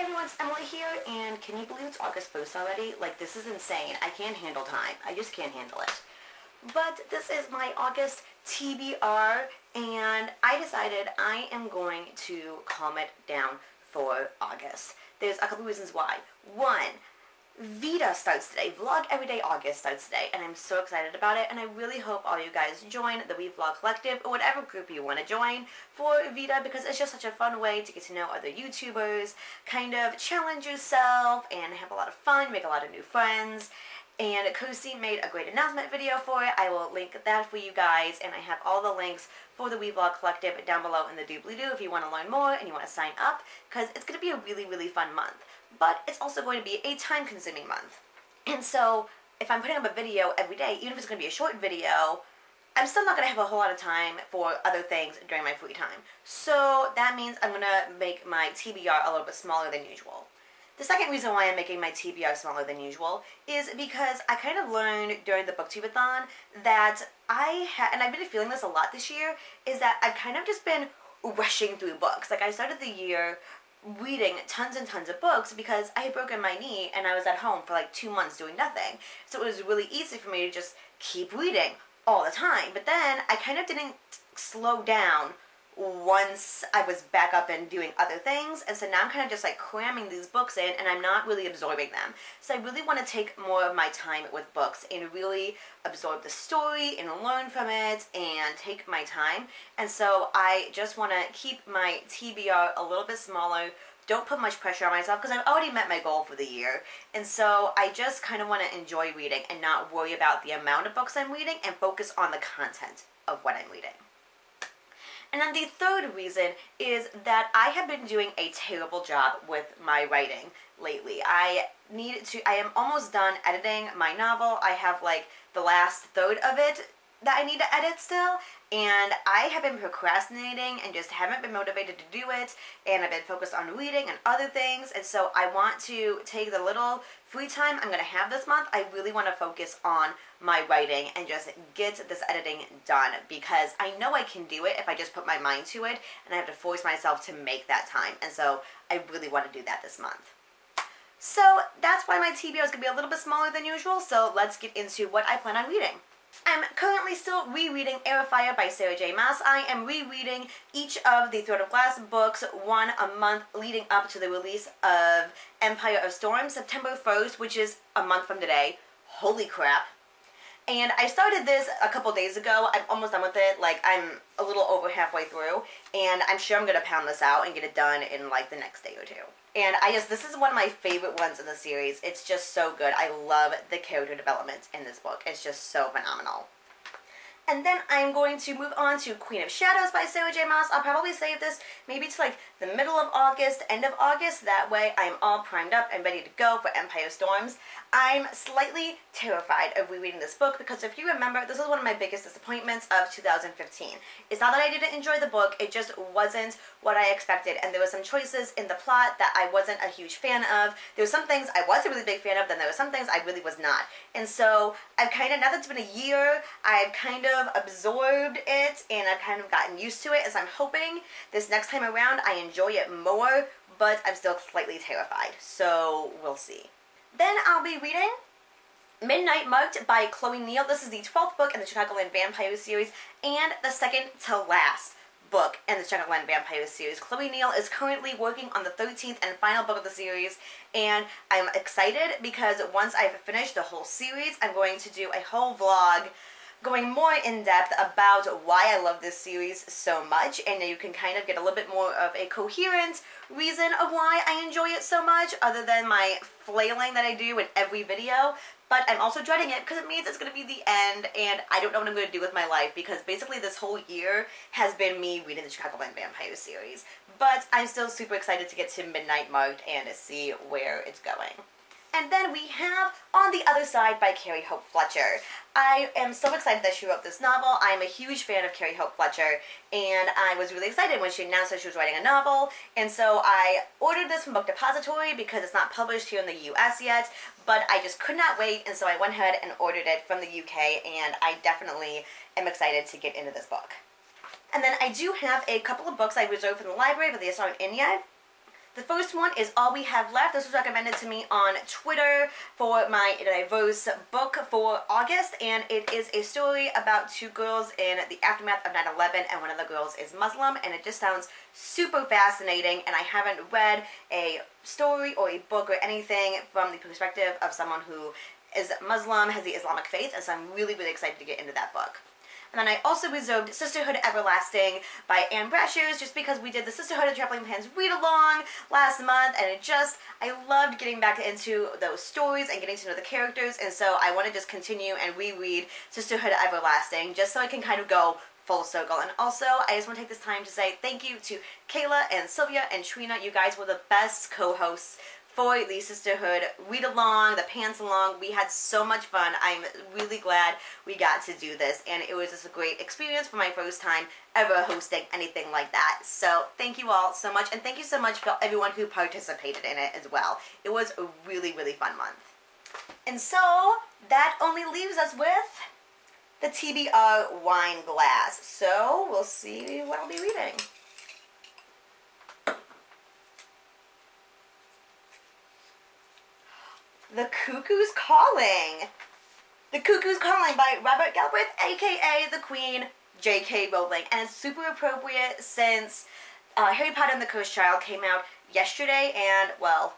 everyone, it's Emily here, and can you believe it's August 1st already? Like, this is insane. I can't handle time. I just can't handle it. But this is my August TBR, and I decided I am going to calm it down for August. There's a couple reasons why. One, VEDA starts today. Vlog Everyday August starts today, and I'm so excited about it, and I really hope all you guys join the We Vlog Collective, or whatever group you want to join for VEDA, because it's just such a fun way to get to know other YouTubers, kind of challenge yourself, and have a lot of fun, make a lot of new friends. And Kosi made a great announcement video for it. I will link that for you guys, and I have all the links for the We Vlog Collective down below in the doobly-doo if you want to learn more and you want to sign up, because it's going to be a really, really fun month. But it's also going to be a time-consuming month. And so, if I'm putting up a video every day, even if it's going to be a short video, I'm still not going to have a whole lot of time for other things during my free time. So, that means I'm going to make my TBR a little bit smaller than usual. The second reason why I'm making my TBR smaller than usual is because I kind of learned during the BookTube-a-thon that and I've been feeling this a lot this year, is that I've kind of just been rushing through books. Like, I started the year reading tons and tons of books because I had broken my knee and I was at home for like 2 months doing nothing. So it was really easy for me to just keep reading all the time. But then I kind of didn't slow down once I was back up and doing other things, and so now I'm kind of just like cramming these books in, and I'm not really absorbing them. So I really want to take more of my time with books and really absorb the story and learn from it and take my time. And so I just want to keep my TBR a little bit smaller. Don't put much pressure on myself because I've already met my goal for the year. And so I just kind of want to enjoy reading and not worry about the amount of books I'm reading and focus on the content of what I'm reading. And then the third reason is that I have been doing a terrible job with my writing lately. I am almost done editing my novel. I have like the last third of it that I need to edit still, and I have been procrastinating and just haven't been motivated to do it, and I've been focused on reading and other things, and so I want to take the little free time I'm going to have this month. I really want to focus on my writing and just get this editing done, because I know I can do it if I just put my mind to it, and I have to force myself to make that time, and so I really want to do that this month. So that's why my TBR is going to be a little bit smaller than usual, so let's get into what I plan on reading. I'm currently still rereading Airfire by Sarah J. Maas. I am rereading each of the Throne of Glass books, one a month leading up to the release of Empire of Storms, September 1st, which is a month from today. Holy crap. And I started this a couple days ago. I'm almost done with it. Like, I'm a little over halfway through, and I'm sure I'm going to pound this out and get it done in like the next day or two. And this is one of my favorite ones in the series. It's just so good. I love the character development in this book. It's just so phenomenal. And then I'm going to move on to Queen of Shadows by Sarah J. Maas. I'll probably save this maybe to like the middle of August, end of August. That way I'm all primed up and ready to go for Empire of Storms. I'm slightly terrified of rereading this book because if you remember, this is one of my biggest disappointments of 2015. It's not that I didn't enjoy the book, it just wasn't what I expected, and there were some choices in the plot that I wasn't a huge fan of. There were some things I was a really big fan of, then there were some things I really was not. And so I've kind of, now that it's been a year, I've kind of absorbed it and I've kind of gotten used to it, as I'm hoping this next time around I enjoy it more, but I'm still slightly terrified. So we'll see. Then I'll be reading Midnight Marked by Chloe Neal. This is the 12th book in the Chicagoland Vampire series and the second to last book in the Chicagoland Vampire series. Chloe Neal is currently working on the 13th and final book of the series, and I'm excited because once I've finished the whole series, I'm going to do a whole vlog going more in depth about why I love this series so much, and you can kind of get a little bit more of a coherent reason of why I enjoy it so much, other than my flailing that I do in every video. But I'm also dreading it because it means it's going to be the end, and I don't know what I'm going to do with my life, because basically this whole year has been me reading the Chicagoland Vampire series. But I'm still super excited to get to Midnight Marked and to see where it's going. And then we have On the Other Side by Carrie Hope Fletcher. I am so excited that she wrote this novel. I'm a huge fan of Carrie Hope Fletcher, and I was really excited when she announced that she was writing a novel, and so I ordered this from Book Depository because it's not published here in the US yet, but I just could not wait, and so I went ahead and ordered it from the UK, and I definitely am excited to get into this book. And then I do have a couple of books I reserved from the library, but they just aren't in yet. The first one is All We Have Left. This was recommended to me on Twitter for my diverse book for August, and it is a story about two girls in the aftermath of 9/11, and one of the girls is Muslim, and it just sounds super fascinating, and I haven't read a story or a book or anything from the perspective of someone who is Muslim, has the Islamic faith, and so I'm really, really excited to get into that book. And then I also reserved Sisterhood Everlasting by Anne Brashears, just because we did the Sisterhood of Traveling Pants read-along last month, and I loved getting back into those stories and getting to know the characters, and so I want to just continue and reread Sisterhood Everlasting, just so I can kind of go full circle. And also, I just want to take this time to say thank you to Kayla and Sylvia and Trina. You guys were the best co-hosts for the Sisterhood read-along, the pants-along. We had so much fun. I'm really glad we got to do this, and it was just a great experience for my first time ever hosting anything like that. So thank you all so much, and thank you so much for everyone who participated in it as well. It was a really, really fun month. And so that only leaves us with the TBR wine glass. So we'll see what I'll be reading. The Cuckoo's Calling. The Cuckoo's Calling by Robert Galbraith, aka the Queen, J.K. Rowling. And it's super appropriate since Harry Potter and the Cursed Child came out yesterday, and, well,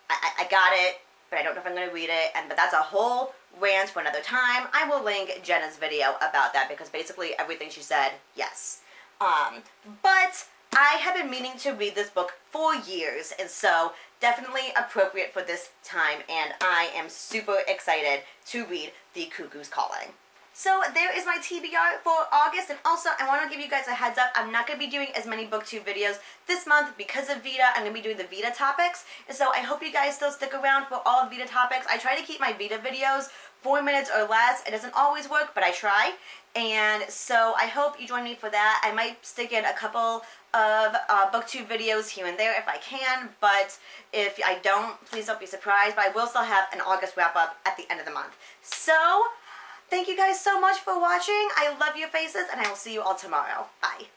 I got it, but I don't know if I'm going to read it, but that's a whole rant for another time. I will link Jenna's video about that, because basically everything she said, yes. But I have been meaning to read this book for years, and so definitely appropriate for this time, and I am super excited to read The Cuckoo's Calling. So there is my TBR for August, and also I want to give you guys a heads up, I'm not going to be doing as many booktube videos this month because of VEDA. I'm going to be doing the VEDA topics, and so I hope you guys still stick around for all of VEDA topics. I try to keep my VEDA videos 4 minutes or less. It doesn't always work, but I try, and so I hope you join me for that. I might stick in a couple of booktube videos here and there if I can, but if I don't, please don't be surprised, but I will still have an August wrap-up at the end of the month. So thank you guys so much for watching. I love your faces, and I will see you all tomorrow. Bye.